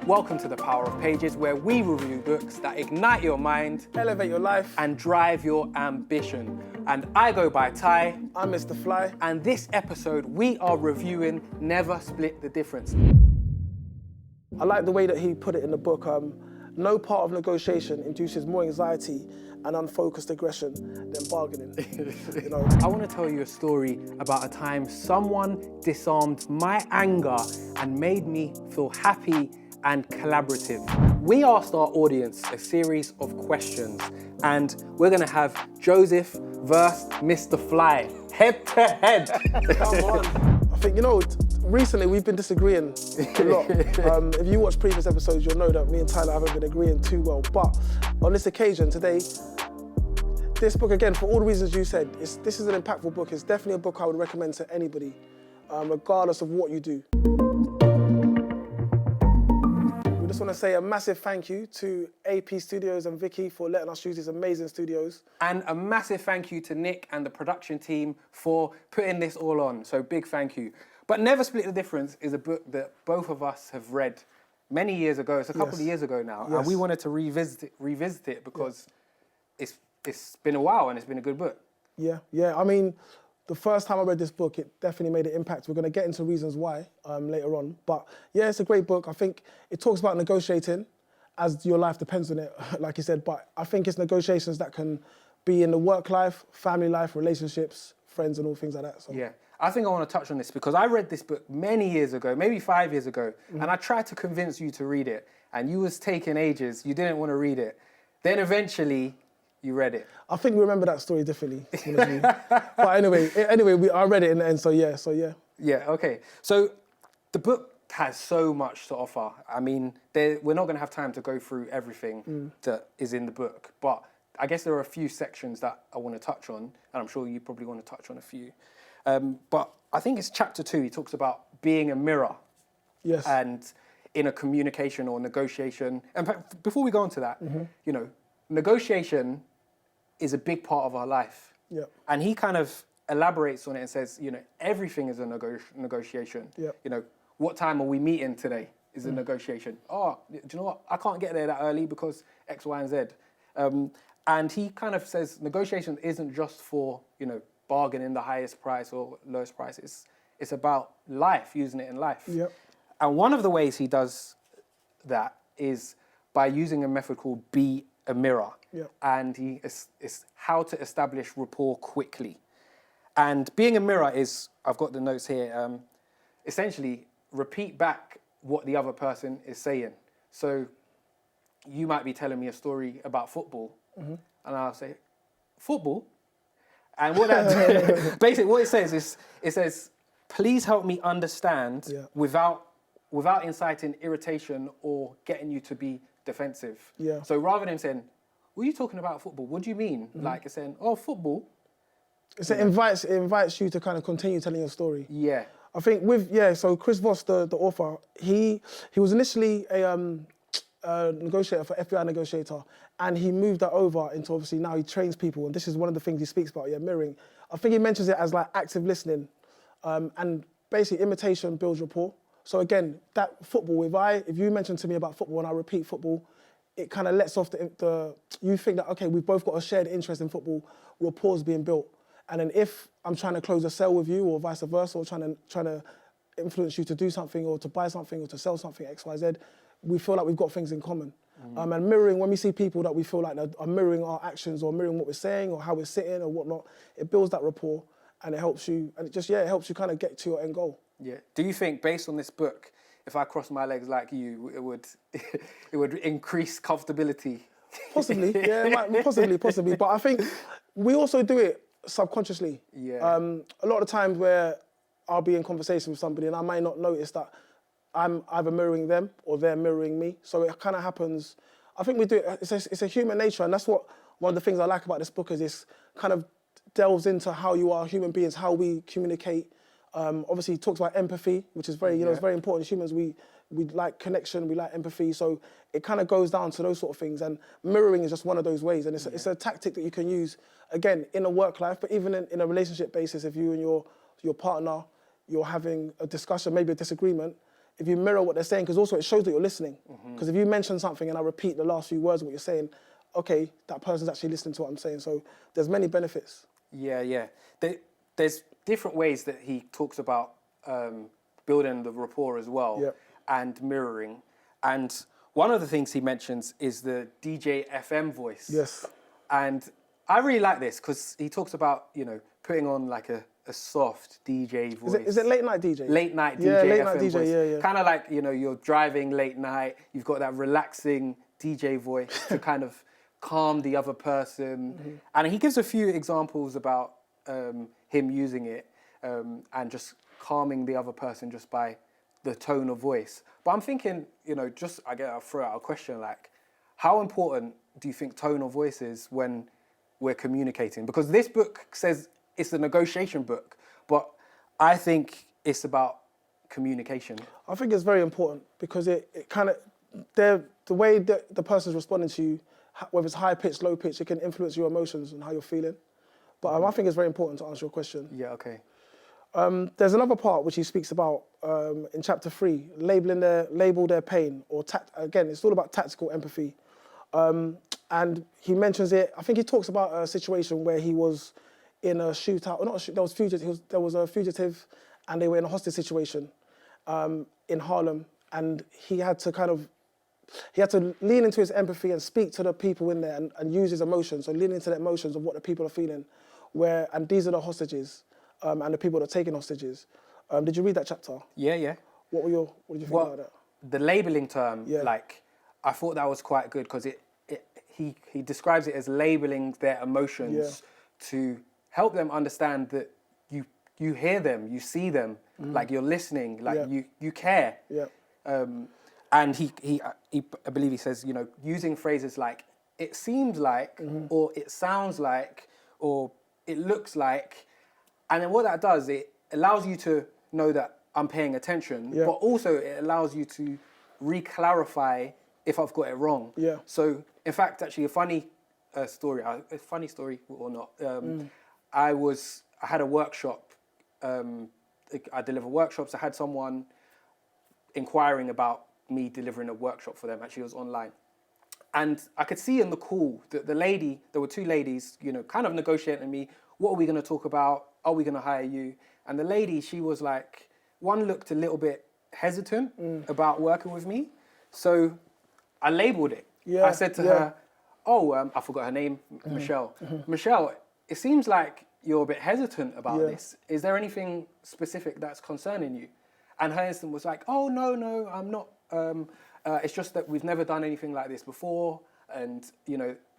Welcome to The Power of Pages, where we review books that ignite your mind, elevate your life, and drive your ambition. And I go by Ty. I'm Mr. Fly. And this episode, we are reviewing Never Split the Difference. I like the way that he put it in the book. No part of negotiation induces more anxiety and unfocused aggression than bargaining. You know? I want to tell you a story about a time someone disarmed my anger and made me feel happy and collaborative. We asked our audience a series of questions, and we're gonna have Joseph versus Mr. Fly, head to head. Come on. I think, recently we've been disagreeing a lot. If you watch previous episodes, you'll know that me and Tyler haven't been agreeing too well. But on this occasion today, this book, again, for all the reasons you said, this is an impactful book. It's definitely a book I would recommend to anybody, regardless of what you do. We just want to say a massive thank you to AP Studios and Vicky for letting us use these amazing studios. And a massive thank you to Nick and the production team for putting this all on. So big thank you. But Never Split the Difference is a book that both of us have read many years ago. It's a couple of years ago now. Yes. And we wanted to revisit it because it's been a while and it's been a good book. Yeah. I mean, the first time I read this book, it definitely made an impact. We're going to get into reasons why later on. But yeah, it's a great book. I think it talks about negotiating as your life depends on it, like you said. But I think it's negotiations that can be in the work life, family life, relationships, friends and all things like that. So. Yeah. I think I want to touch on this because I read this book many years ago, maybe 5 years ago, and I tried to convince you to read it, and you was taking ages. You didn't want to read it. Then eventually, you read it. I think we remember that story differently. But anyway, I read it in the end, so yeah. Yeah, okay. So the book has so much to offer. I mean, we're not going to have time to go through everything that is in the book, but I guess there are a few sections that I want to touch on, and I'm sure you probably want to touch on a few. But I think it's chapter 2. He talks about being a mirror. Yes. And in a communication or negotiation. And before we go on to that, negotiation is a big part of our life. Yeah. And he kind of elaborates on it and says, everything is a negotiation. Yeah. What time are we meeting today is a negotiation. Oh, do you know what? I can't get there that early because X, Y, and Z. And he kind of says negotiation isn't just for, bargaining the highest price or lowest price. It's about life, using it in life. Yep. And one of the ways he does that is by using a method called Be a Mirror. Yep. And it's how to establish rapport quickly. And being a mirror is, I've got the notes here, essentially repeat back what the other person is saying. So you might be telling me a story about football, and I'll say, football? And what that basically what it says is, please help me understand without inciting irritation or getting you to be defensive. Yeah. So rather than saying, what are you talking about football? What do you mean? Like it's saying, oh, football. So it invites you to kind of continue telling your story. Yeah. I think so Chris Voss, the author, he was initially a negotiator for FBI Negotiator, and he moved that over into, obviously now he trains people, and this is one of the things he speaks about, mirroring. I think he mentions it as like active listening, and basically imitation builds rapport. So again, that football, if you mention to me about football and I repeat football, it kind of lets off you think that, okay, we've both got a shared interest in football, rapport's being built. And then if I'm trying to close a sale with you or vice versa, or trying to influence you to do something or to buy something or to sell something, X, Y, Z, we feel like we've got things in common. And mirroring, when we see people that we feel like are mirroring our actions or mirroring what we're saying or how we're sitting or whatnot, it builds that rapport and it helps you, it helps you kind of get to your end goal. Yeah. Do you think, based on this book, if I cross my legs like you, it would increase comfortability? Possibly, possibly. But I think we also do it subconsciously. Yeah. A lot of times where I'll be in conversation with somebody and I might not notice that I'm either mirroring them or they're mirroring me. So it kind of happens. I think we do it. It's a human nature, and that's what one of the things I like about this book is this kind of delves into how you are human beings, how we communicate. Obviously, he talks about empathy, which is very, it's very important. As humans, we like connection, we like empathy. So it kind of goes down to those sort of things. And mirroring is just one of those ways. And it's a tactic that you can use, again, in a work life, but even in a relationship basis, if you and your partner, you're having a discussion, maybe a disagreement, if you mirror what they're saying, because also it shows that you're listening. Because if you mention something and I repeat the last few words of what you're saying, okay, that person's actually listening to what I'm saying. So there's many benefits. Yeah. There's different ways that he talks about building the rapport as well, and mirroring. And one of the things he mentions is the DJ FM voice. Yes. And I really like this because he talks about, putting on like a soft DJ voice. Is it late night DJ? Late night DJ. Yeah, late FM night DJ, voice. yeah. Kind of like, you're driving late night, you've got that relaxing DJ voice to kind of calm the other person. And he gives a few examples about him using it and just calming the other person just by the tone of voice. But I'm thinking, I'll throw out a question like, how important do you think tone of voice is when we're communicating? Because this book says it's a negotiation book, but I think it's about communication. I think it's very important because it kind of, the way that the person's responding to you, whether it's high pitch, low pitch, it can influence your emotions and how you're feeling. But I think it's very important to answer your question. Yeah, okay. There's another part which he speaks about in chapter 3, label their pain, or again, it's all about tactical empathy. And he mentions it. I think he talks about a situation where he was in a shootout, or not a shoot, there was a fugitive, and they were in a hostage situation in Harlem, and he had to lean into his empathy and speak to the people in there and use his emotions, so lean into the emotions of what the people are feeling, and these are the hostages and the people that are taking hostages. Did you read that chapter? Yeah. What did you think about that? The labeling term, I thought that was quite good because he describes it as labeling their emotions to help them understand that you hear them, you see them, like you're listening, like you care. Yeah. And he I believe he says, using phrases like "it seems like," or "it sounds like," or "it looks like," and then what that does, it allows you to know that I'm paying attention, but also it allows you to re-clarify if I've got it wrong. Yeah. So, in fact, actually, a funny story or not. I had a workshop. I deliver workshops. I had someone inquiring about me delivering a workshop for them. Actually, it was online. And I could see in the call that there were two ladies, kind of negotiating me. What are we going to talk about? Are we going to hire you? And the lady, she was like, one looked a little bit hesitant about working with me. So I labeled it. I said to her, I forgot her name, Michelle. Michelle, it seems like you're a bit hesitant about this. Is there anything specific that's concerning you? And her instant was like, oh, no, I'm not. It's just that we've never done anything like this before. And,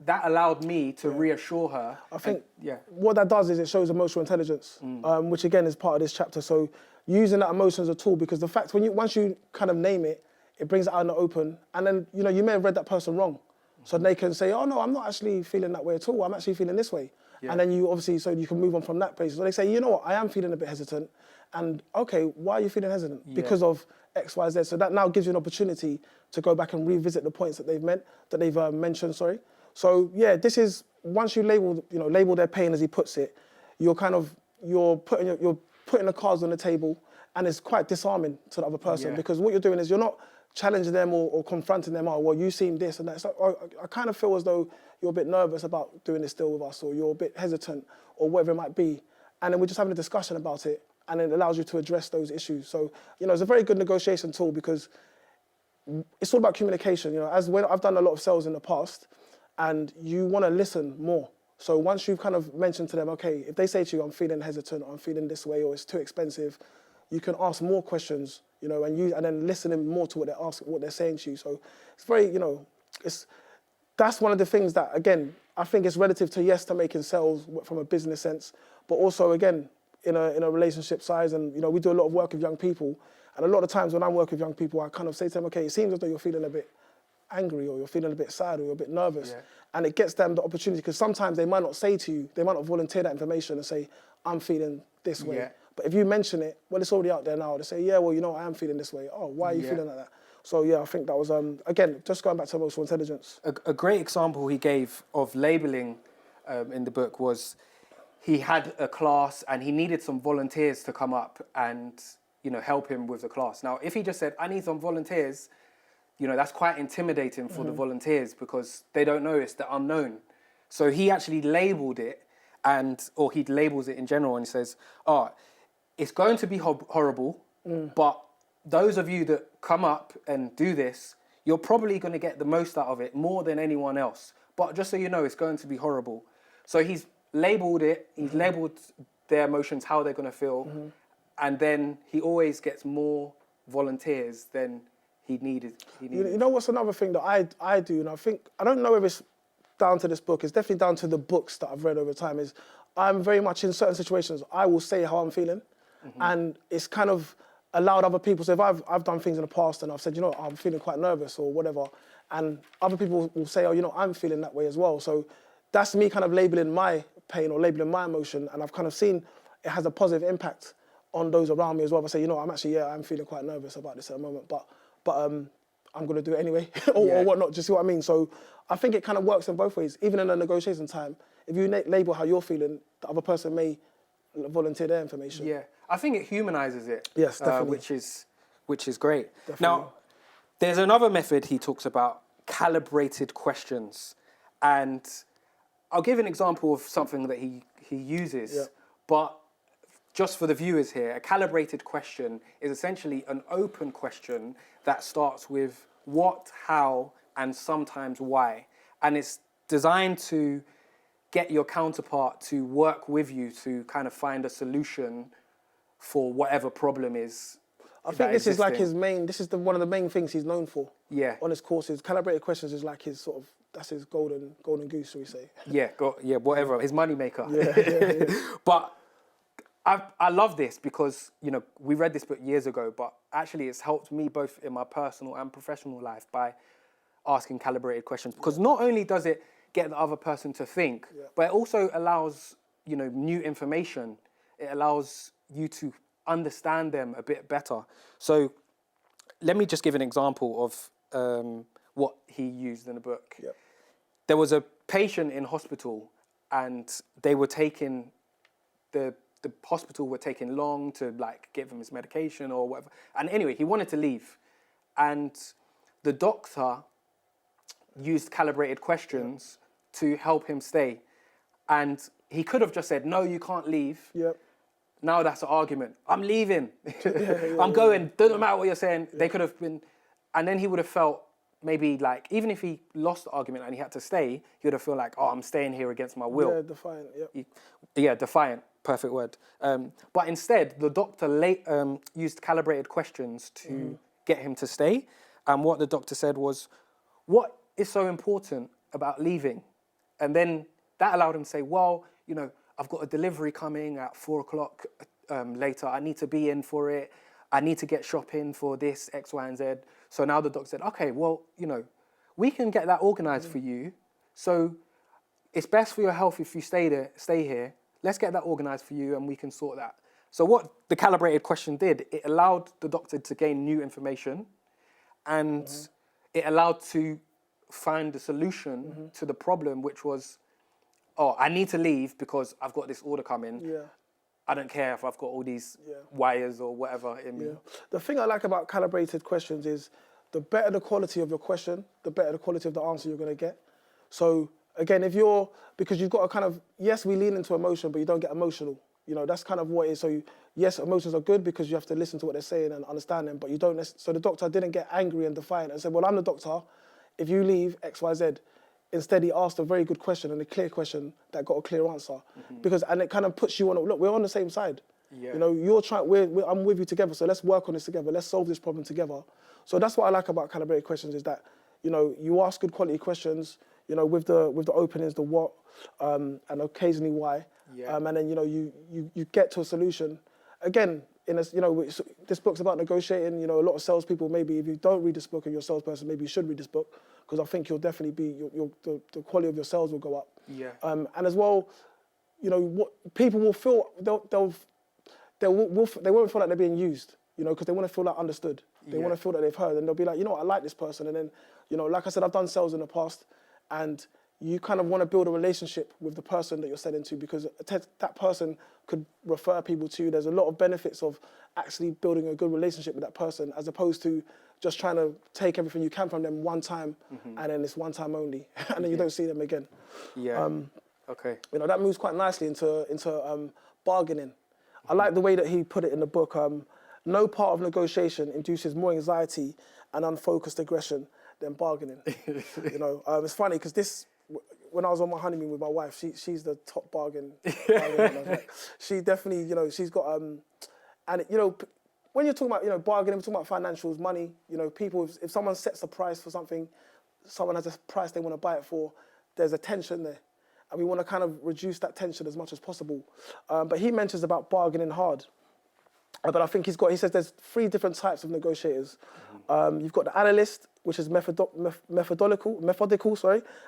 that allowed me to reassure her. I think what that does is it shows emotional intelligence, which again is part of this chapter. So using that emotion as a tool, because the fact, once you kind of name it, it brings it out in the open. And then, you may have read that person wrong. So they can say, oh, no, I'm not actually feeling that way at all. I'm actually feeling this way. Yeah. And then you obviously, so you can move on from that basis. So they say, you know what, I am feeling a bit hesitant. And okay, why are you feeling hesitant? Yeah. Because of X, Y, Z. So that now gives you an opportunity to go back and revisit the points that they've mentioned. So yeah, this is, once you label their pain as he puts it, you're putting the cards on the table, and it's quite disarming to the other person because what you're doing is you're not challenging them or confronting them. Oh, well, you seem this and that. So I kind of feel as though you're a bit nervous about doing this deal with us, or you're a bit hesitant, or whatever it might be. And then we're just having a discussion about it, and it allows you to address those issues. So, it's a very good negotiation tool because it's all about communication. As when I've done a lot of sales in the past, and you want to listen more. So once you've kind of mentioned to them, okay, if they say to you, I'm feeling hesitant, or I'm feeling this way, or it's too expensive, you can ask more questions, and then listening more to what they're saying to you. So it's very, that's one of the things that, again, I think is relative to making sales from a business sense, but also, again, in a relationship size. And, we do a lot of work with young people. And a lot of times when I'm working with young people, I kind of say to them, okay, it seems as though you're feeling a bit angry, or you're feeling a bit sad, or you're a bit nervous. Yeah. And it gets them the opportunity, because sometimes they might not say to you, they might not volunteer that information and say, I'm feeling this way. Yeah. But if you mention it, well, it's already out there now. They say, yeah, well, I am feeling this way. Oh, why are you feeling like that? So, yeah, I think that was, again, just going back to emotional intelligence. A great example he gave of labeling in the book was he had a class and he needed some volunteers to come up and, help him with the class. Now, if he just said, I need some volunteers, that's quite intimidating for the volunteers because they don't know, it's the unknown. So he actually labeled it, or he labels it in general, and he says, it's going to be horrible, but those of you that come up and do this, you're probably going to get the most out of it more than anyone else. But just so you know, it's going to be horrible. So he's labeled it, he's labeled their emotions, how they're going to feel, and then he always gets more volunteers than he needed. You know what's another thing that I do, and I don't know if it's down to this book, it's definitely down to the books that I've read over time, is I'm very much in certain situations, I will say how I'm feeling, and it's kind of allowed other people, so if I've done things in the past and I've said, I'm feeling quite nervous or whatever, and other people will say, I'm feeling that way as well. So that's me kind of labeling my pain or labeling my emotion, and I've kind of seen it has a positive impact on those around me as well. If I say, I'm feeling quite nervous about this at the moment, but I'm going to do it anyway, or whatnot. Do you see what I mean? So I think it kind of works in both ways. Even in a negotiation time, if you label how you're feeling, the other person may volunteer their information. Yeah, I think it humanizes it. Yes, definitely. Which is great. Definitely. Now, there's another method he talks about, calibrated questions. And I'll give an example of something that he uses, but just for the viewers here, a calibrated question is essentially an open question that starts with what, how, and sometimes why. And it's designed to get your counterpart to work with you to kind of find a solution for whatever problem is. I think this is like one of the main things he's known for. Yeah. On his courses, calibrated questions is like his that's his golden goose, shall we say? Yeah, whatever, his money maker. Yeah. But I love this because, we read this book years ago, but actually it's helped me both in my personal and professional life by asking calibrated questions. Because not only does it get the other person to think, but it also allows, new information. It allows you to understand them a bit better. So let me just give an example of what he used in the book. Yep. There was a patient in hospital and they were taking, the hospital were taking long to give him his medication or whatever. And anyway, he wanted to leave. And the doctor used calibrated questions to help him stay. And he could have just said, no, you can't leave. Yep. Now that's an argument. I'm leaving. I'm going. Doesn't matter what you're saying. They could have been, and then he would have felt maybe even if he lost the argument and he had to stay, he would have felt like, I'm staying here against my will. Yeah, defiant. Yep. Yeah, defiant. Perfect word. But instead, the doctor used calibrated questions to get him to stay. And what the doctor said was, what is so important about leaving? And then that allowed him to say, well, I've got a delivery coming at 4:00 later. I need to be in for it. I need to get shopping for this, X, Y, and Z. So now the doctor said, okay, well, we can get that organized for you. So it's best for your health if you stay here. Let's get that organized for you and we can sort that. So what the calibrated question did, it allowed the doctor to gain new information and it allowed to find the solution to the problem, which was, I need to leave because I've got this order coming. Yeah. I don't care if I've got all these wires or whatever in me. Yeah. The thing I like about calibrated questions is the better the quality of your question, the better the quality of the answer you're going to get. So again, because you've got to kind of, yes, we lean into emotion, but you don't get emotional. That's kind of what it is. So yes, emotions are good because you have to listen to what they're saying and understand them, but you don't. So the doctor didn't get angry and defiant and said, well, I'm the doctor. If you leave X, Y, Z. Instead, he asked a very good question and a clear question that got a clear answer. And it kind of puts you on, look, we're on the same side. Yeah. You're trying, I'm with you together, so let's work on this together. Let's solve this problem together. So that's what I like about calibrated questions is that, you ask good quality questions, with the openings, the what, and occasionally why. Yeah. And then, you get to a solution. Again, this book's about negotiating. A lot of salespeople, maybe if you don't read this book and you're a salesperson, maybe you should read this book because I think you'll definitely be, the quality of your sales will go up. Yeah. And as well, what people will feel, they won't feel like they're being used, because they want to feel like understood. They want to feel that they've heard and they'll be like, I like this person. And then, like I said, I've done sales in the past and you kind of want to build a relationship with the person that you're selling to, because that person could refer people to you. There's a lot of benefits of actually building a good relationship with that person, as opposed to just trying to take everything you can from them one time, and then it's one time only, and then you don't see them again. Yeah. Okay. You know, that moves quite nicely into bargaining. I like the way that he put it in the book. No part of negotiation induces more anxiety and unfocused aggression than bargaining. You know, it's funny because when I was on my honeymoon with my wife, she's the top bargain. Like, she definitely, you know, she's got and you know, when you're talking about, you know, bargaining, we're talking about financials, money. You know, people, if someone sets a price for something, someone has a price they want to buy it for, there's a tension there. And we want to kind of reduce that tension as much as possible. But he mentions about bargaining hard. But I think he says there's 3 different types of negotiators. You've got the analyst, which is methodical,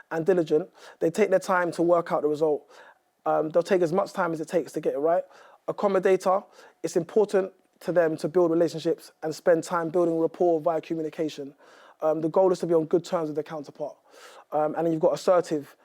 and diligent. They take their time to work out the result. They'll take as much time as it takes to get it right. Accommodator, it's important to them to build relationships and spend time building rapport via communication. The goal is to be on good terms with their counterpart. And then you've got assertive,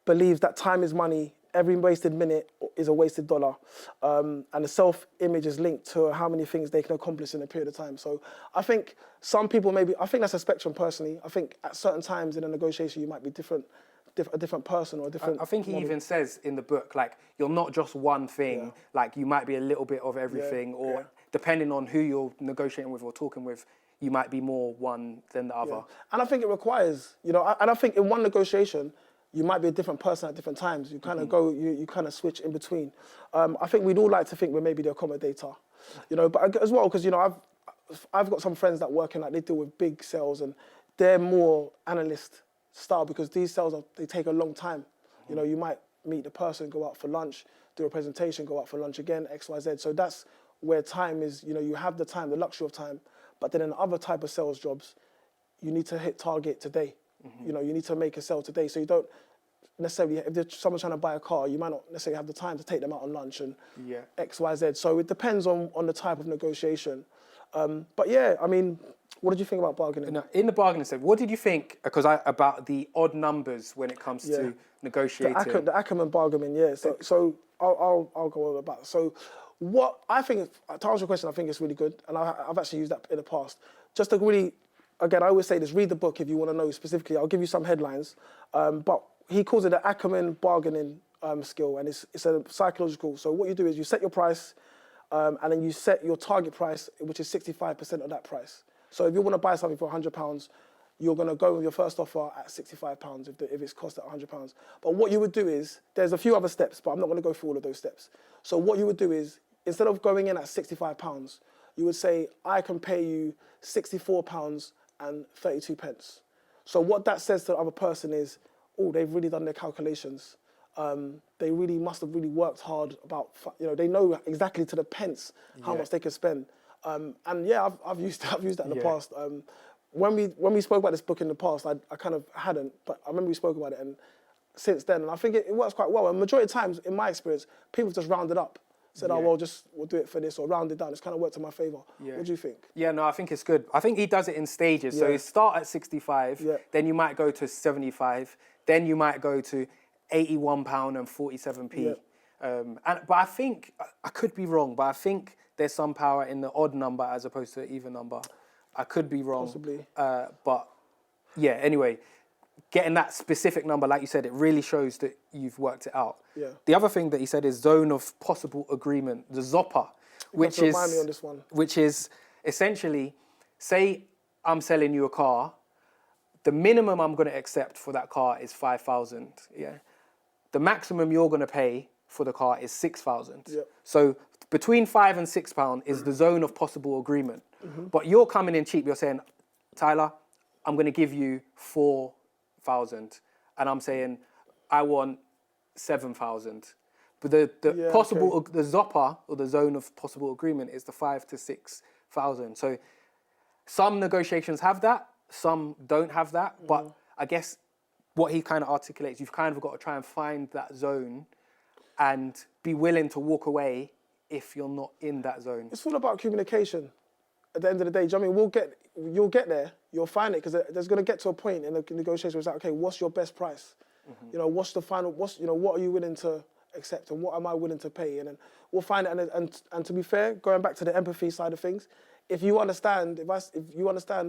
believes that time is money, every wasted minute is a wasted dollar. And the self-image is linked to how many things they can accomplish in a period of time. So I think some people I think that's a spectrum personally. I think at certain times in a negotiation, you might be a different person or a different I think he model. even says in the book, like, you're not just one thing, like you might be a little bit of everything, or depending on who you're negotiating with or talking with, you might be more one than the other. And I think it requires, you know, and I think in one negotiation, you might be a different person at different times. You kind of go, you kind of switch in between. I think we'd all like to think we're maybe the accommodator, you know, but as well, because, you know, I've got some friends that work in, like, they deal with big sales, and they're more analyst style, because these sales, they take a long time. You know, you might meet the person, go out for lunch, do a presentation, go out for lunch again, X, Y, Z. So that's where time is, you know, you have the time, the luxury of time. But then in other type of sales jobs, you need to hit target today. You know, you need to make a sale today. So you don't necessarily, if there's someone trying to buy a car, you might not necessarily have the time to take them out on lunch and X, Y, Z. So it depends on the type of negotiation. But yeah, I mean, what did you think about bargaining? In the bargaining stage, what did you think, about the odd numbers when it comes to negotiating? The Ackerman bargaining, yeah. So I'll go on about it. So what I think, to answer your question, I think it's really good. And I've actually used that in the past. Just to really, again, I always say this, read the book if you want to know specifically. I'll give you some headlines. But he calls it the Ackerman bargaining skill, and it's a psychological. So what you do is you set your price, and then you set your target price, which is 65% of that price. So if you want to buy something for £100, you're going to go with your first offer at £65 if it's cost at £100. But what you would do is, there's a few other steps, but I'm not going to go through all of those steps. So what you would do is, instead of going in at £65, you would say, I can pay you £64 and 32 pence. So what that says to the other person is, oh, they've really done their calculations. They really must have really worked hard about, you know, they know exactly to the pence how much they can spend. And yeah, I've used that in the past. When we spoke about this book in the past, I kind of hadn't, but I remember we spoke about it, and since then, and I think it works quite well. And majority of times, in my experience, people just rounded up. Said, oh, well, we'll do it for this, or round it down. It's kind of worked in my favour. Yeah. What do you think? Yeah, no, I think it's good. I think he does it in stages. So you start at 65, then you might go to 75, then you might go to £81 and 47p. But I think, I could be wrong, but I think there's some power in the odd number as opposed to the even number. I could be wrong. Possibly. But yeah, anyway, getting that specific number, like you said, it really shows that you've worked it out. Yeah. The other thing that he said is zone of possible agreement, the Zopa, which remind me on this one. Which is essentially, say I'm selling you a car, the minimum I'm going to accept for that car is 5,000. Yeah. The maximum you're going to pay for the car is 6,000. Yeah. So between £5 and £6 is the zone of possible agreement. But you're coming in cheap. You're saying, Tyler, I'm going to give you 4,000, and I'm saying I want 7,000. But the Zopa, or the zone of possible agreement, is the 5,000 to 6,000. So some negotiations have that, some don't have that. But I guess what he kind of articulates, you've kind of got to try and find that zone and be willing to walk away if you're not in that zone. It's all about communication. At the end of the day, do you know what I mean? You'll get there, you'll find it, because there's going to get to a point in the negotiation where it's like, okay, what's your best price? You know, what are you willing to accept and what am I willing to pay? And then we'll find it. And to be fair, going back to the empathy side of things, if you understand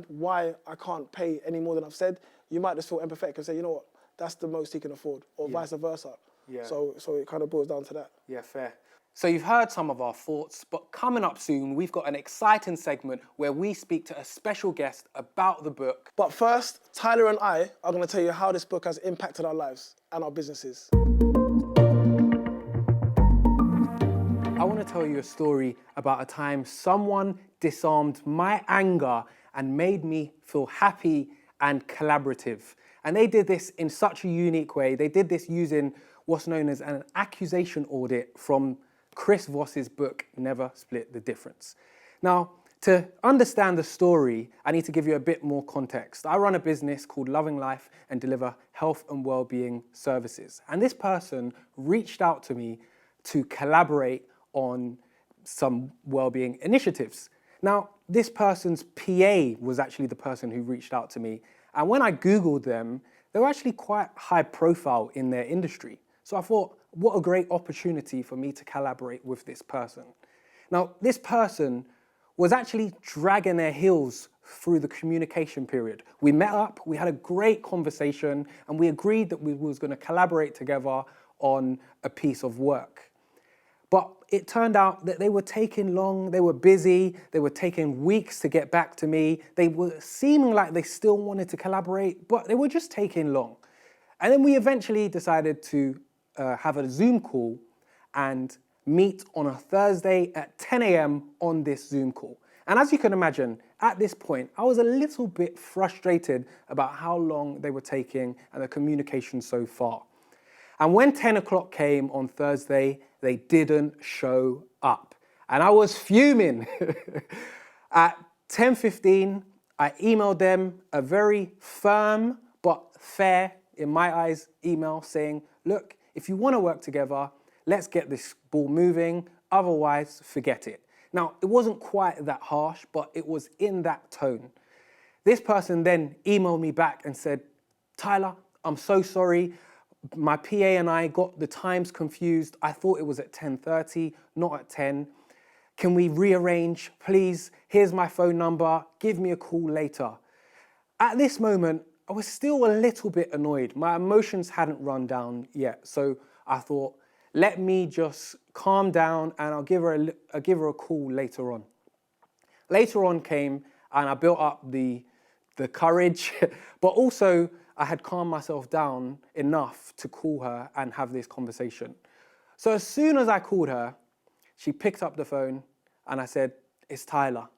why I can't pay any more than I've said, you might just feel empathetic and say, you know what, that's the most he can afford, or vice versa. Yeah. So it kind of boils down to that. Yeah, fair. So you've heard some of our thoughts, but coming up soon, we've got an exciting segment where we speak to a special guest about the book. But first, Tyler and I are going to tell you how this book has impacted our lives and our businesses. I want to tell you a story about a time someone disarmed my anger and made me feel happy and collaborative. And they did this in such a unique way. They did this using what's known as an accusation audit from Chris Voss's book, Never Split the Difference. Now, to understand the story, I need to give you a bit more context. I run a business called Loving Life and deliver health and well-being services. And this person reached out to me to collaborate on some well-being initiatives. Now, this person's PA was actually the person who reached out to me. And when I Googled them, they were actually quite high profile in their industry. So I thought, what a great opportunity for me to collaborate with this person. Now, this person was actually dragging their heels through the communication period. We met up, we had a great conversation, and we agreed that we was going to collaborate together on a piece of work. But it turned out that they were taking long, they were busy, they were taking weeks to get back to me. They were seeming like they still wanted to collaborate, but they were just taking long. And then we eventually decided to have a Zoom call and meet on a Thursday at 10 a.m. on this Zoom call. And as you can imagine, at this point, I was a little bit frustrated about how long they were taking and the communication so far. And when 10 o'clock came on Thursday, they didn't show up. And I was fuming. At 10:15, I emailed them a very firm but fair, in my eyes, email saying, look, if you want to work together, let's get this ball moving. Otherwise, forget it. Now, it wasn't quite that harsh, but it was in that tone. This person then emailed me back and said, Tyler, I'm so sorry. My PA and I got the times confused. I thought it was at 10:30, not at 10. Can we rearrange? Please, here's my phone number. Give me a call later. At this moment, I was still a little bit annoyed. My emotions hadn't run down yet. So I thought, let me just calm down and I'll give her a call later on. Later on came and I built up the courage, but also I had calmed myself down enough to call her and have this conversation. So as soon as I called her, she picked up the phone and I said, it's Tyler.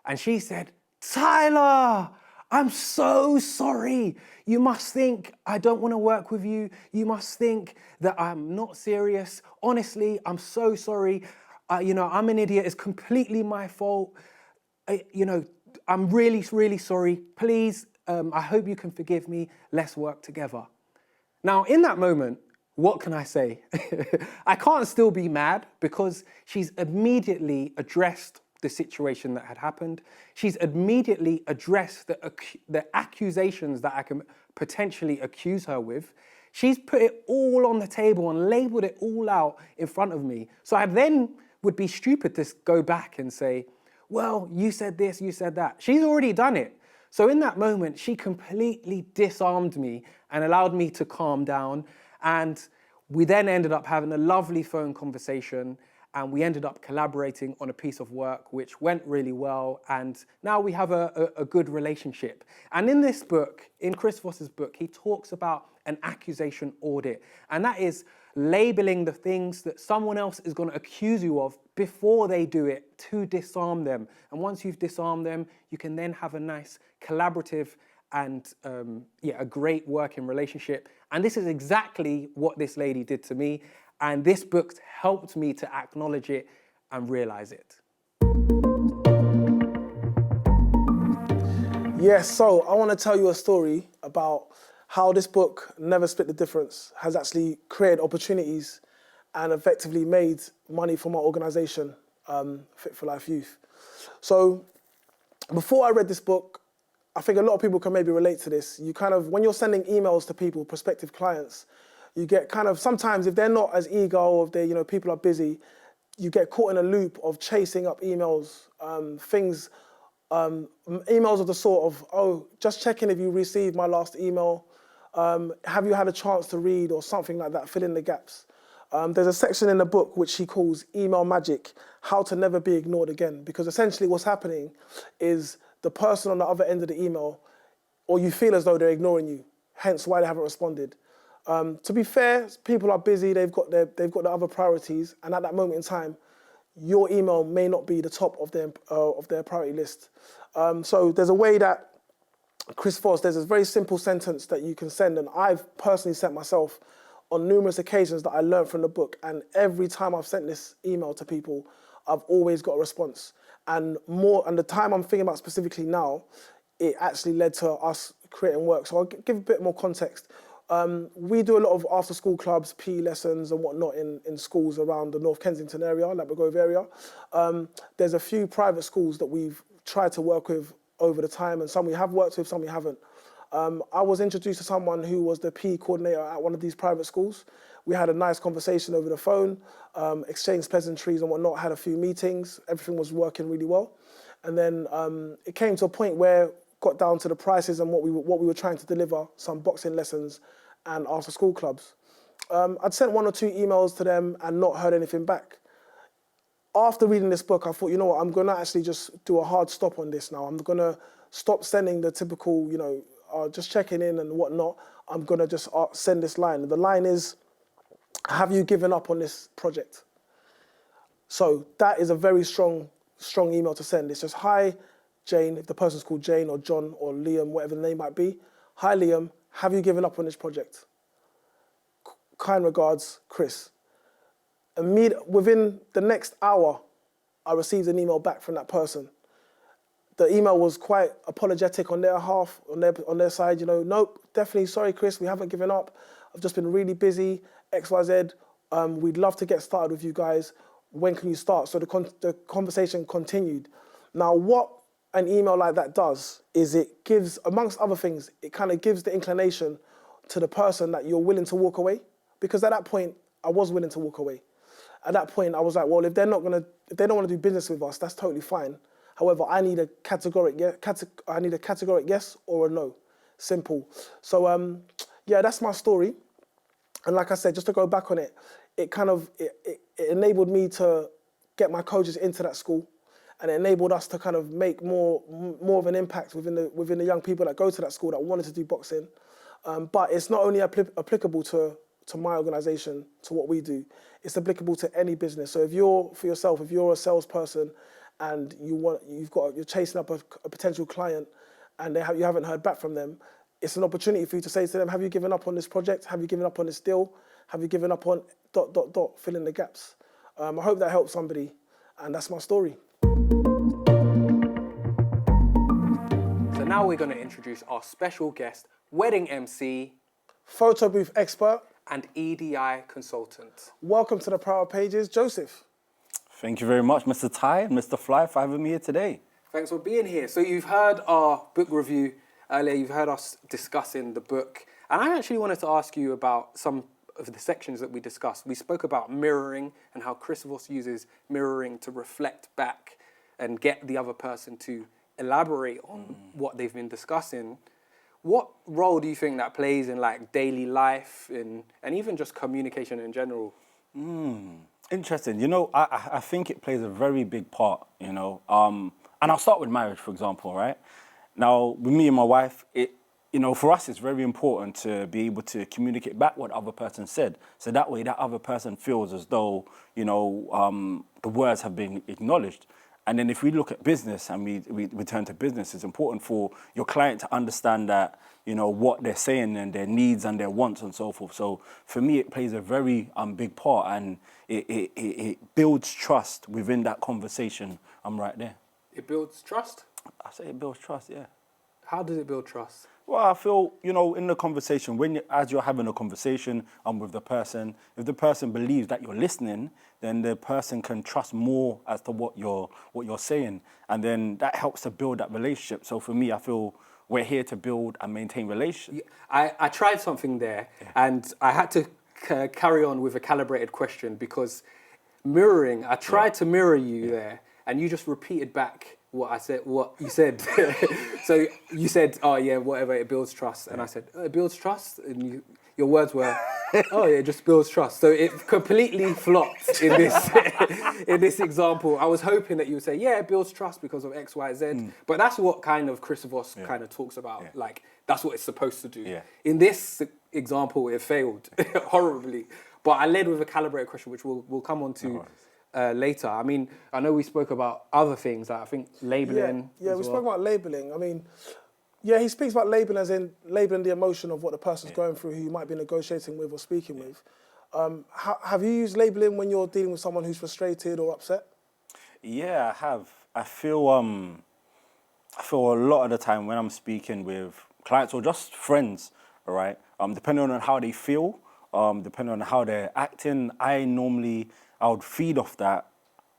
And she said, Tyler, I'm so sorry. You must think I don't want to work with you. You must think that I'm not serious. Honestly, I'm so sorry. I'm an idiot. It's completely my fault. I'm really, really sorry. Please, I hope you can forgive me. Let's work together. Now, in that moment, what can I say? I can't still be mad because she's immediately addressed the situation that had happened. She's immediately addressed the accusations that I can potentially accuse her with. She's put it all on the table and labeled it all out in front of me. So I then would be stupid to go back and say, well, you said this, you said that. She's already done it. So in that moment, she completely disarmed me and allowed me to calm down. And we then ended up having a lovely phone conversation and we ended up collaborating on a piece of work which went really well. And now we have a good relationship. And in this book, in Chris Voss's book, he talks about an accusation audit. And that is labeling the things that someone else is going to accuse you of before they do it to disarm them. And once you've disarmed them, you can then have a nice collaborative and a great working relationship. And this is exactly what this lady did to me. And this book helped me to acknowledge it and realize it. Yes, so I want to tell you a story about how this book, Never Split the Difference, has actually created opportunities and effectively made money for my organisation, Fit for Life Youth. So before I read this book, I think a lot of people can maybe relate to this. You kind of, when you're sending emails to people, prospective clients, you get kind of, sometimes if they're not as eager or if they, you know, people are busy, you get caught in a loop of chasing up emails, emails of the sort of, oh, just checking if you received my last email. Have you had a chance to read, or something like that, fill in the gaps. There's a section in the book which he calls Email Magic, How to Never Be Ignored Again, because essentially what's happening is the person on the other end of the email, or you feel as though they're ignoring you, hence why they haven't responded. To be fair, people are busy, they've got their other priorities, and at that moment in time, your email may not be the top of their priority list. So there's a way that Chris Voss, there's a very simple sentence that you can send, and I've personally sent myself on numerous occasions that I learned from the book, and every time I've sent this email to people, I've always got a response. And the time I'm thinking about specifically now, it actually led to us creating work. So I'll give a bit more context. We do a lot of after-school clubs, PE lessons and whatnot in schools around the North Kensington area, Ladbroke Grove area. There's a few private schools that we've tried to work with over the time, and some we have worked with, some we haven't. I was introduced to someone who was the PE coordinator at one of these private schools. We had a nice conversation over the phone, exchanged pleasantries and whatnot, had a few meetings, everything was working really well. And then it came to a point where it got down to the prices and what we were trying to deliver, some boxing lessons and after school clubs. I'd sent 1 or 2 emails to them and not heard anything back. After reading this book, I thought, you know what, I'm gonna actually just do a hard stop on this now. I'm gonna stop sending the typical, you know, just checking in and whatnot. I'm gonna just send this line. The line is, have you given up on this project? So that is a very strong email to send. It's just, hi, Jane, if the person's called Jane or John or Liam, whatever the name might be. Hi, Liam, have you given up on this project? Kind regards, Chris. Within the next hour, I received an email back from that person. The email was quite apologetic on their half, on their side, you know, nope, definitely, sorry, Chris, we haven't given up. I've just been really busy, XYZ. We'd love to get started with you guys. When can you start? So the conversation continued. Now, what an email like that does is it gives, amongst other things, it kind of gives the inclination to the person that you're willing to walk away. Because at that point, I was willing to walk away. At that point, I was like, well, if they don't want to do business with us, that's totally fine. However, I need a categoric yes or a no. Simple. So yeah, that's my story. And like I said, just to go back on it, it enabled me to get my coaches into that school, and it enabled us to kind of make more of an impact within the young people that go to that school that wanted to do boxing. But it's not only applicable to my organisation, to what we do, it's applicable to any business. So if you're a salesperson and you're chasing up a potential client and you haven't heard back from them, it's an opportunity for you to say to them, have you given up on this project? Have you given up on this deal? Have you given up on ... fill in the gaps. I hope that helps somebody, and that's my story. So now we're going to introduce our special guest, wedding MC, photo booth expert, and EDI consultant. Welcome to the Power Pages, Joseph. Thank you very much, Mr. Ty and Mr. Fly, for having me here today. Thanks for being here. So you've heard our book review earlier, you've heard us discussing the book, and I actually wanted to ask you about some of the sections that we discussed. We spoke about mirroring and how Chris Voss uses mirroring to reflect back and get the other person to elaborate on what they've been discussing. What role do you think that plays in like daily life and even just communication in general? Interesting. You know, I think it plays a very big part, you know. And I'll start with marriage, for example, right? Now, with me and my wife, you know, for us, it's very important to be able to communicate back what the other person said. So that way, that other person feels as though, you know, the words have been acknowledged. And then if we look at business and we turn to business, it's important for your client to understand that, you know, what they're saying and their needs and their wants and so forth. So for me, it plays a very big part, and it builds trust within that conversation. I'm right there. It builds trust? I say it builds trust, yeah. How does it build trust? Well, I feel, you know, in the conversation, as you're having a conversation with the person, if the person believes that you're listening, then the person can trust more as to what you're saying. And then that helps to build that relationship. So for me, I feel we're here to build and maintain relations. I tried something there, and I had to carry on with a calibrated question because mirroring, I tried to mirror you there, and you just repeated back what you said. So you said, oh yeah, whatever, it builds trust. And I said, oh, it builds trust? And your words were, oh yeah, it just builds trust. So it completely flopped in this in this example. I was hoping that you would say, yeah, it builds trust because of X, Y, Z. But that's what kind of Chris Voss kind of talks about. Like, that's what it's supposed to do. Yeah. In this example, it failed horribly. But I led with a calibrated question, which we'll come on to later. I mean, I know we spoke about other things, like I think labeling. Yeah, we spoke about labeling. I mean, yeah, he speaks about labeling as in labeling the emotion of what the person's going through, who you might be negotiating with or speaking with. Have you used labeling when you're dealing with someone who's frustrated or upset? Yeah, I have. I feel a lot of the time when I'm speaking with clients or just friends, all right, depending on how they feel, depending on how they're acting, I would feed off that.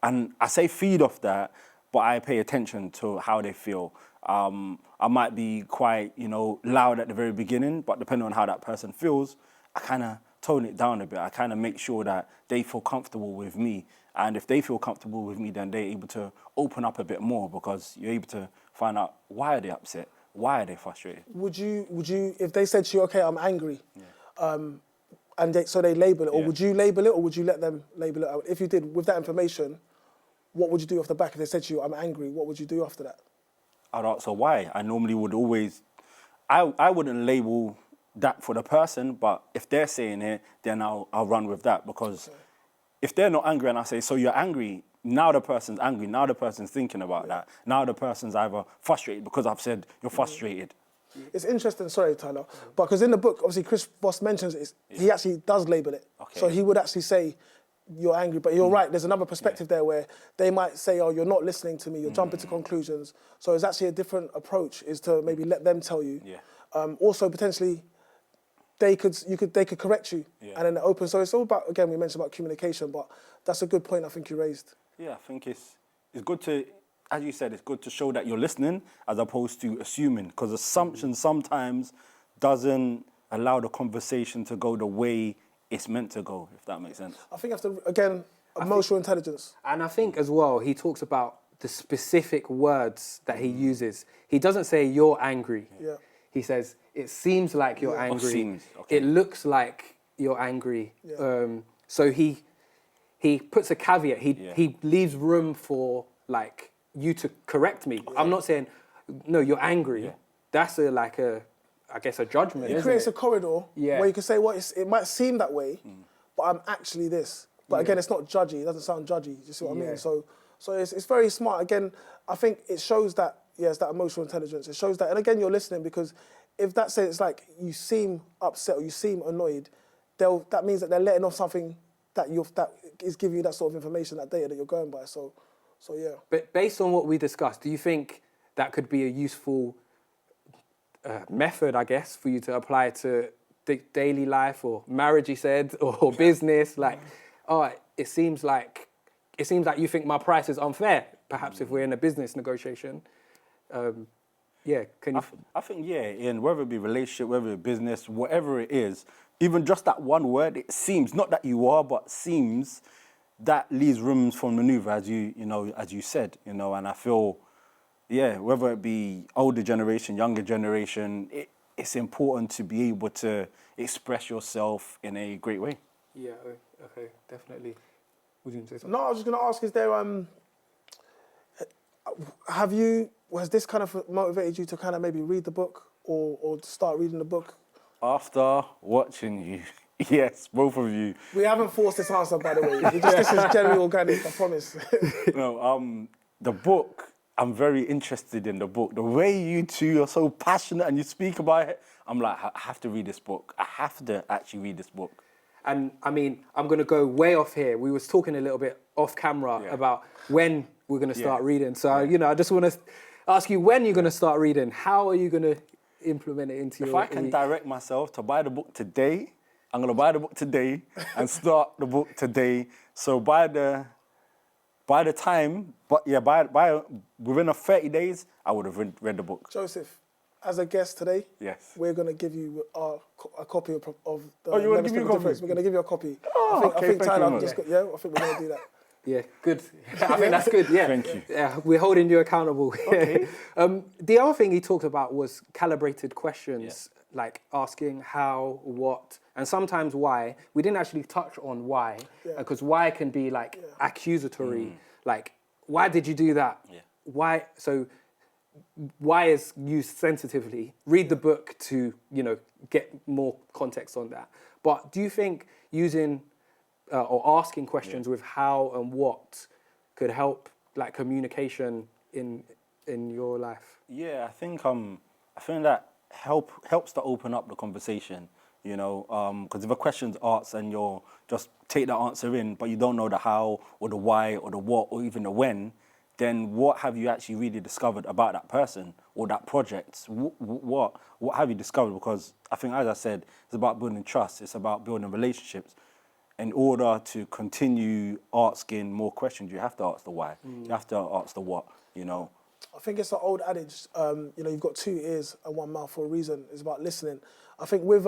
And I say feed off that, but I pay attention to how they feel. I might be quite, loud at the very beginning, but depending on how that person feels, I kind of tone it down a bit. I kind of make sure that they feel comfortable with me. And if they feel comfortable with me, then they're able to open up a bit more because you're able to find out why are they upset, why are they frustrated. Would you, if they said to you, okay, I'm angry, so they label it, or would you label it, or would you let them label it? If you did, with that information, what would you do off the back? If they said to you, I'm angry, what would you do after that? I'd answer why. I normally would always, I wouldn't label that for the person, but if they're saying it, then I'll run with that because if they're not angry and I say, so you're angry, now the person's angry, now the person's thinking about that, now the person's either frustrated because I've said you're frustrated. It's interesting, sorry Tyler, but because in the book, obviously Chris Voss mentions it, he actually does label it. Okay. So he would actually say, you're angry, but you're right, there's another perspective there where they might say, oh, you're not listening to me, you're jumping to conclusions. So it's actually a different approach, is to maybe let them tell you. Also, potentially, they could correct you and then open. So it's all about, again, we mentioned about communication, but that's a good point I think you raised. Yeah, I think it's good to, as you said, it's good to show that you're listening as opposed to assuming, because assumption sometimes doesn't allow the conversation to go the way it's meant to go, if that makes sense. I think you have to, again, emotional intelligence. And I think as well, he talks about the specific words that he uses. He doesn't say you're angry. Yeah. He says, it seems like you're angry. Seems, okay. It looks like you're angry. Yeah. So he puts a caveat. He leaves room for like you to correct me. I'm not saying, no, you're angry. That's I guess a judgment. It creates a corridor where you can say, well, it might seem that way, but I'm actually this. But again, it's not judgy. It doesn't sound judgy. You see what I mean? So it's very smart. Again, I think it shows that, it's that emotional intelligence. It shows that, and again, you're listening because if that says it's like you seem upset or you seem annoyed, that means that they're letting off something that is giving you that sort of information, that data that you're going by. So yeah. But based on what we discussed, do you think that could be a useful method, I guess, for you to apply to daily life or marriage, you said, or business? Like, it seems like you think my price is unfair. Perhaps if we're in a business negotiation, can you? I think in whether it be relationship, whether it be business, whatever it is, even just that one word, it seems, not that you are, but seems, that leaves room for maneuver, as you said, and I feel. Yeah, whether it be older generation, younger generation, it's important to be able to express yourself in a great way. Yeah, okay, definitely. Would you say something? No, I was just going to ask, is there, has this kind of motivated you to kind of maybe read the book or start reading the book? After watching you, yes, both of you. We haven't forced this answer, by the way. This is generally organic, I promise. No, the book, I'm very interested in the book. The way you two are so passionate and you speak about it, I'm like, I have to read this book. I have to actually read this book. And I mean, I'm going to go way off here. We was talking a little bit off camera about when we're going to start reading. So, I just want to ask you when you're going to start reading. How are you going to implement it into your... If I can direct myself to buy the book today, I'm going to buy the book today and start the book today. So by the time, within 30 days, I would have read the book. Joseph, as a guest today, Yes. we're going to give you a copy of the Oh, you want to give me a copy? We're going to give you a copy. Oh, I think thank Tyler, you, I think we're going to do that. Yeah, good. I think that's good. Yeah, Thank you. Yeah, we're holding you accountable. Okay. The other thing he talked about was calibrated questions, like asking how, what, and sometimes why. We didn't actually touch on why, because why can be like accusatory, like why did you do that? Yeah. Why? So why is used sensitively. Read the book to get more context on that. But do you think using or asking questions with how and what could help like communication in your life? Yeah, I think that helps to open up the conversation, because if a question's asked and you're just take the answer in, but you don't know the how or the why or the what or even the when, then what have you actually really discovered about that person or that project? What have you discovered? Because I think, as I said, it's about building trust. It's about building relationships. In order to continue asking more questions, you have to ask the why. You have to ask the what, I think it's an old adage, you've got 2 ears and 1 mouth for a reason. It's about listening. I think with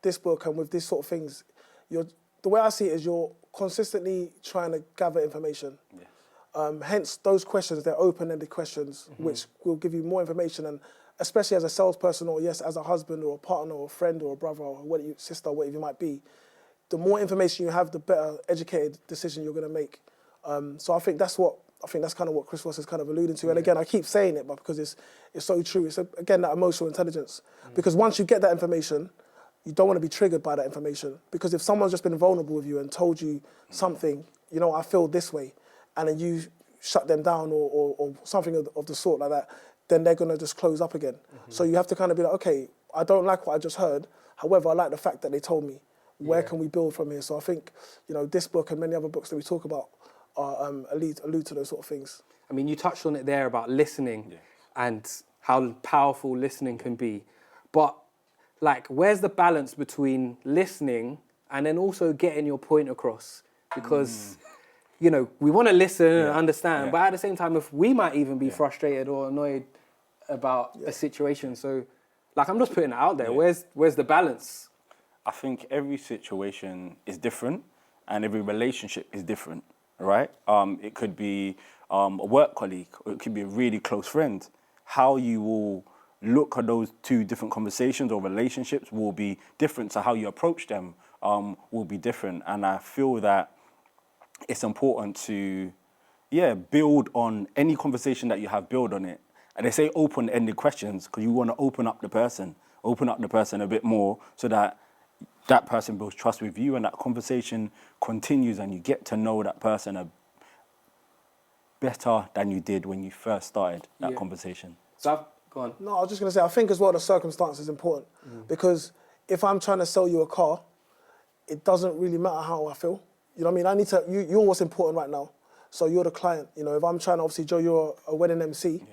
this book and with these sort of things, the way I see it is you're consistently trying to gather information. Yeah. Hence, those questions, they're open-ended questions, which will give you more information. And especially as a salesperson or, yes, as a husband or a partner or a friend or a brother or sister, whatever you might be, the more information you have, the better educated decision you're going to make. So I think that's kind of what Chris Voss is kind of alluding to. And again, I keep saying it, but because it's so true. It's, again, that emotional intelligence. Because once you get that information, you don't want to be triggered by that information. Because if someone's just been vulnerable with you and told you something, I feel this way, and then you shut them down or something of the sort like that, then they're going to just close up again. So you have to kind of be like, okay, I don't like what I just heard. However, I like the fact that they told me. Where can we build from here? So I think, this book and many other books that we talk about allude to those sort of things. I mean, you touched on it there about listening and how powerful listening can be. But, like, where's the balance between listening and then also getting your point across? Because, we want to listen and understand, but at the same time, if we might even be frustrated or annoyed about a situation. So, like, I'm just putting it out there. Where's the balance? I think every situation is different and every relationship is different, right? It could be a work colleague or it could be a really close friend. How you will look at those 2 different conversations or relationships will be different. So how you approach them will be different. And I feel that it's important to, build on any conversation that you have, build on it. And they say open-ended questions because you want to open up the person a bit more so that that person builds trust with you and that conversation continues and you get to know that person better than you did when you first started that conversation. So, go on. No, I was just going to say, I think as well the circumstance is important because if I'm trying to sell you a car, it doesn't really matter how I feel. You know what I mean? You're what's important right now. So you're the client. If I'm trying to, obviously, Joe, you're a wedding MC,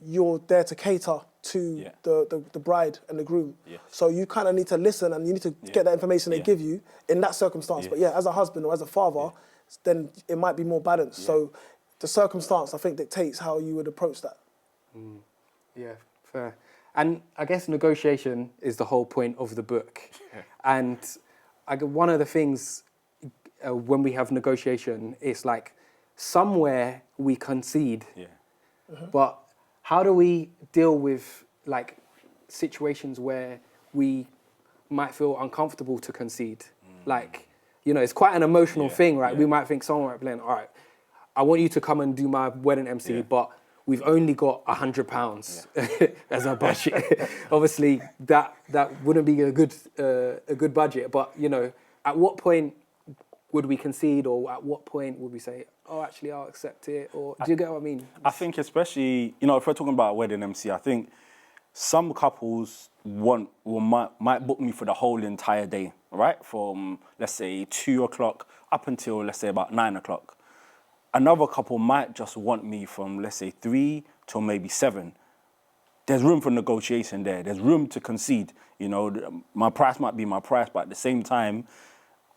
you're there to cater to the bride and the groom. Yes. So you kind of need to listen and you need to get that information they give you in that circumstance. But as a husband or as a father, then it might be more balanced. So the circumstance, I think, dictates how you would approach that. Yeah, fair. And I guess negotiation is the whole point of the book. And one of the things when we have negotiation is like somewhere we concede. But how do we deal with like situations where we might feel uncomfortable to concede? Like, it's quite an emotional thing, right? We might think someone might be like, all right, I want you to come and do my wedding MC, but we've only got £100 as our budget. Obviously, that wouldn't be a good budget. But at what point would we concede, or at what point would we say, oh, actually, I'll accept it? Or do you get what I mean? I think especially, if we're talking about a wedding MC, I think some couples might book me for the whole entire day, right? From, let's say, 2 o'clock up until, let's say, about 9 o'clock. Another couple might just want me from, let's say, 3 till maybe 7. There's room for negotiation there. There's room to concede. My price might be my price, but at the same time,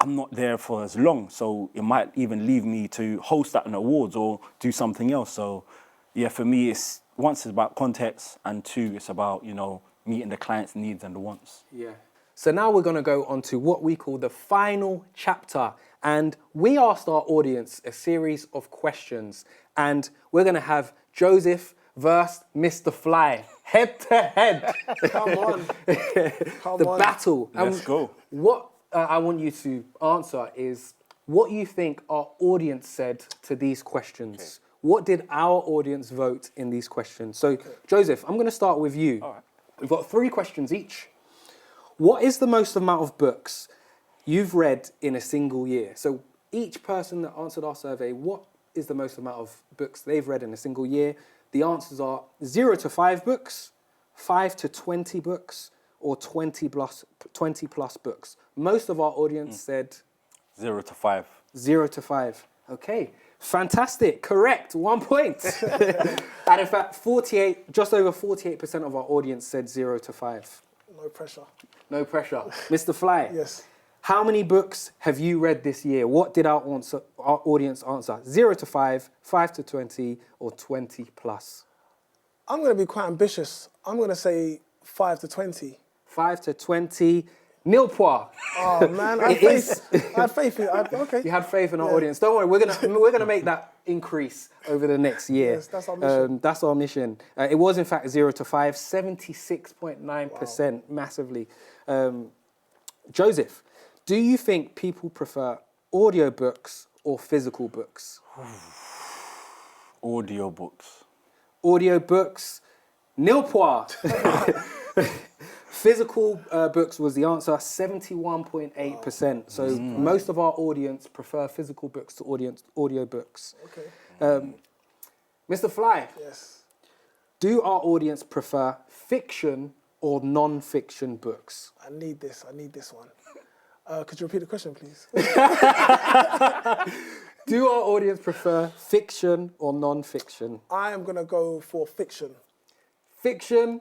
I'm not there for as long. So it might even leave me to host at an awards or do something else. So, yeah, for me, it's about context, and 2, it's about, meeting the client's needs and the wants. Yeah. So now we're going to go on to what we call the final chapter. And we asked our audience a series of questions. And we're going to have Joseph versus Mr. Fly, head to head. Come on. The battle. Let's go. What I want you to answer is what you think our audience said to these questions. Okay. What did our audience vote in these questions? So, Joseph, I'm going to start with you. All right. We've got 3 questions each. What is the most amount of books you've read in a single year? So each person that answered our survey, what is the most amount of books they've read in a single year? The answers are 0 to 5 books, 5 to 20 books, or 20 plus books. Most of our audience said 0 to 5. 0 to 5. Okay, fantastic, correct, 1 point. And in fact, just over 48% of our audience said 0 to 5. No pressure. No pressure. Mr. Fly. Yes. How many books have you read this year? What did our audience answer? 0 to 5, 5 to 20, or 20 plus? I'm going to be quite ambitious. I'm going to say 5 to 20. 5 to 20. Nil point. Oh man, I had faith in it. Okay. You had faith in our audience. Don't worry, we're gonna make that increase over the next year. Yes, that's our mission. That's our mission. It was in fact 0 to 5, 76.9%, massively. Joseph, do you think people prefer audiobooks or physical books? Audiobooks. Audiobooks, nil point. Physical books was the answer, 71.8%. So most of our audience prefer physical books to audio books. Okay. Mr. Fly. Yes. Do our audience prefer fiction or non-fiction books? I need this one. Could you repeat the question, please? Do our audience prefer fiction or non-fiction? I am going to go for fiction. Fiction.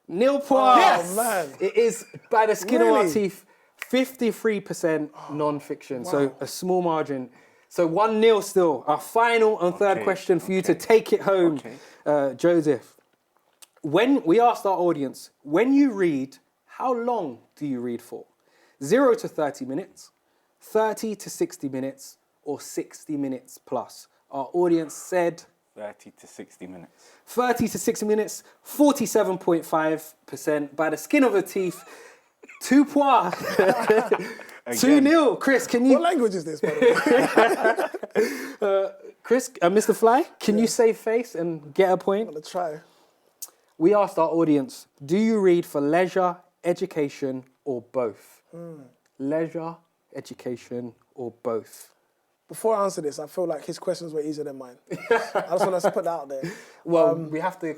Nil point. Yes! Oh, man. It is by the skin of our Really? teeth, 53% non-fiction. Wow. So a small margin. So 1-0 still. Our final and third question for you to take it home, Joseph. When we asked our audience, when you read, how long do you read for? 0 to 30 minutes, 30 to 60 minutes, or 60 minutes plus. Our audience said 30 to 60 minutes. 30 to 60 minutes, 47.5%. By the skin of her teeth, 2 points. 2-0. Chris, can you... What language is this, by the way? Chris, Mr. Fly, can you save face and get a point? I'm going to try. We asked our audience, do you read for leisure, education, or both? Leisure, education, or both? Before I answer this, I feel like his questions were easier than mine. I just want to put that out there. Well, we have to,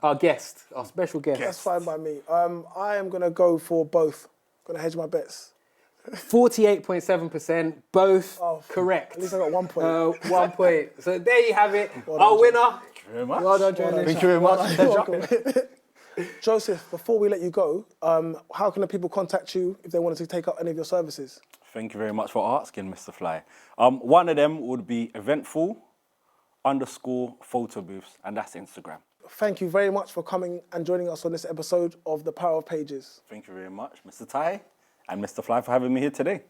our guest, our special guest. That's fine by me. I am going to go for both. Going to hedge my bets. 48.7%, both correct. At least I got 1 point. 1 point. So there you have it. Our winner. Thank you very much. Well done, Joseph. Thank you very much. Joseph, before we let you go, how can the people contact you if they wanted to take up any of your services? Thank you very much for asking, Mr. Fly. One of them would be eventful_photo booths, and that's Instagram. Thank you very much for coming and joining us on this episode of The Power of Pages. Thank you very much, Mr. Ty and Mr. Fly, for having me here today.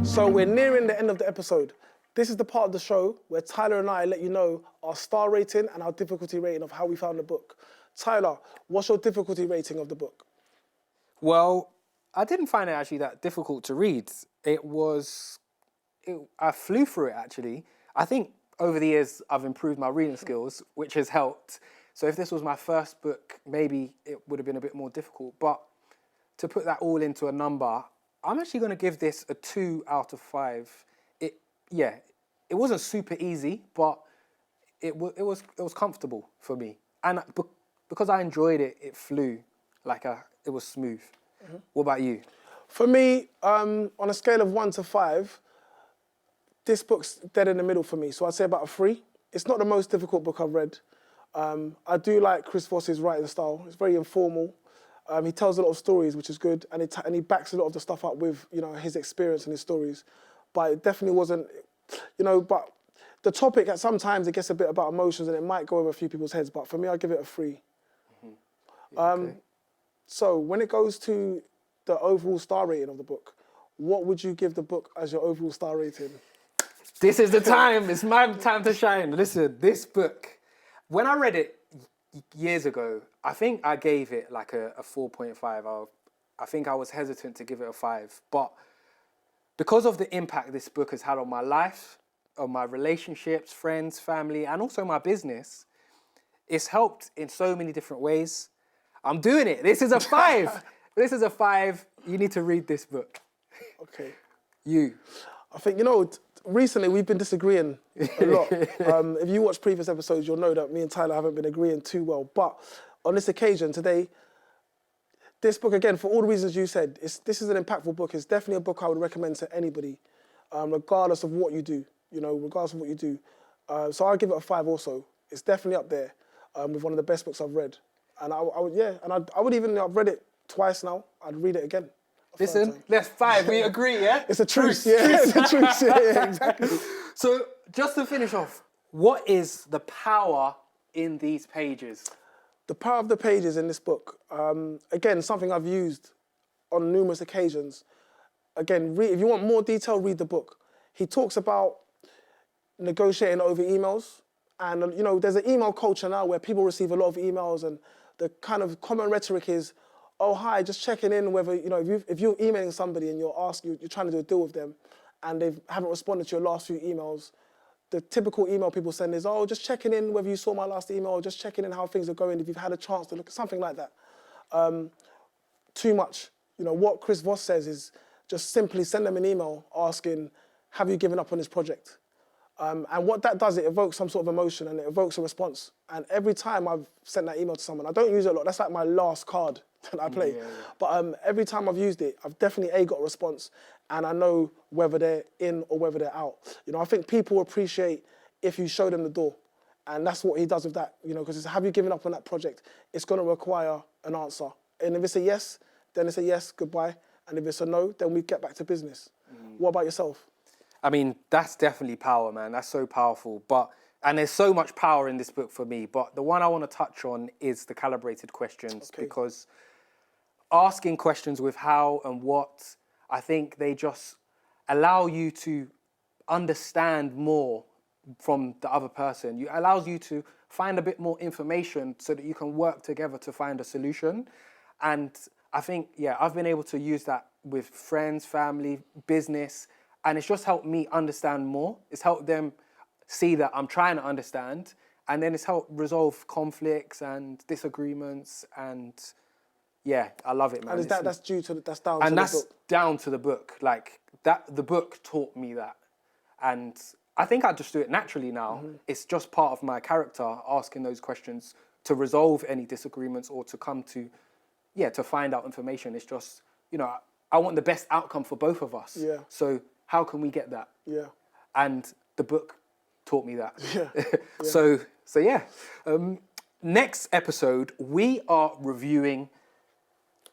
So we're nearing the end of the episode. This is the part of the show where Tyler and I let you know our star rating and our difficulty rating of how we found the book. Tyler, what's your difficulty rating of the book? Well, I didn't find it actually that difficult to read. I flew through it actually. I think over the years I've improved my reading skills, which has helped. So if this was my first book, maybe it would have been a bit more difficult. But to put that all into a number, I'm actually going to give this a 2 out of 5. It wasn't super easy, but it was comfortable for me. And because I enjoyed it, it flew it was smooth. Mm-hmm. What about you? For me, on a scale of 1 to 5, this book's dead in the middle for me. So I'd say about a 3. It's not the most difficult book I've read. I do like Chris Voss's writing style. It's very informal. He tells a lot of stories, which is good, and he backs a lot of the stuff up with his experience and his stories. But it definitely wasn't, but the topic, at sometimes it gets a bit about emotions and it might go over a few people's heads, but for me, I give it a 3. Okay. So when it goes to the overall star rating of the book, what would you give the book as your overall star rating? This is the time. It's my time to shine. Listen, this book, when I read it years ago, I think I gave it like a 4.5. I think I was hesitant to give it a 5. But because of the impact this book has had on my life, on my relationships, friends, family, and also my business, it's helped in so many different ways. I'm doing it. This is a 5. This is a 5. You need to read this book. Okay. You. I think, recently we've been disagreeing a lot. If you watch previous episodes, you'll know that me and Tyler haven't been agreeing too well. But on this occasion today, this book, again, for all the reasons you said, this is an impactful book. It's definitely a book I would recommend to anybody, regardless of what you do, regardless of what you do. So I'll give it a 5 also. It's definitely up there with one of the best books I've read. And I would even, I've read it twice now. I'd read it again. Listen, that's 5. We agree, yeah? It's a truce, yeah. It's a truce, yeah, exactly. So just to finish off, what is the power in these pages? The power of the pages in this book, again, something I've used on numerous occasions. Again, if you want more detail, read the book. He talks about negotiating over emails. And, there's an email culture now where people receive a lot of emails and the kind of common rhetoric is, oh, hi, just checking in whether, if you're emailing somebody and you're trying to do a deal with them and they haven't responded to your last few emails, the typical email people send is, oh, just checking in whether you saw my last email, just checking in how things are going, if you've had a chance to look at something like that. Too much. What Chris Voss says is just simply send them an email asking, have you given up on this project? And what that does, it evokes some sort of emotion and it evokes a response. And every time I've sent that email to someone, I don't use it a lot, that's like my last card that I play. Yeah. But every time I've used it, I've definitely got a response and I know whether they're in or whether they're out. I think people appreciate if you show them the door. And that's what he does with that, because it's have you given up on that project? It's going to require an answer. And if it's a yes, then it's a yes, goodbye. And if it's a no, then we get back to business. What about yourself? I mean, that's definitely power, man. That's so powerful. And there's so much power in this book for me. But the one I want to touch on is the calibrated questions, because asking questions with how and what, I think they just allow you to understand more from the other person. It allows you to find a bit more information so that you can work together to find a solution. And I think, I've been able to use that with friends, family, business, and it's just helped me understand more. It's helped them see that I'm trying to understand, and then it's helped resolve conflicts and disagreements, and I love it, man. And that's down to the book? And that's down to the book. Like, the book taught me that. And I think I just do it naturally now. It's just part of my character, asking those questions to resolve any disagreements or to come to, to find out information. It's just, I want the best outcome for both of us. Yeah. So how can we get that? Yeah. And the book taught me that. Yeah. Next episode, we are reviewing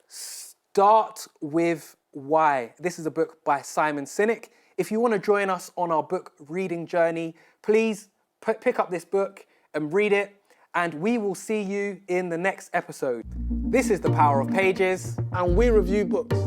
Start With Why. This is a book by Simon Sinek. If you want to join us on our book reading journey, please pick up this book and read it, and we will see you in the next episode. This is The Power of Pages. And we review books.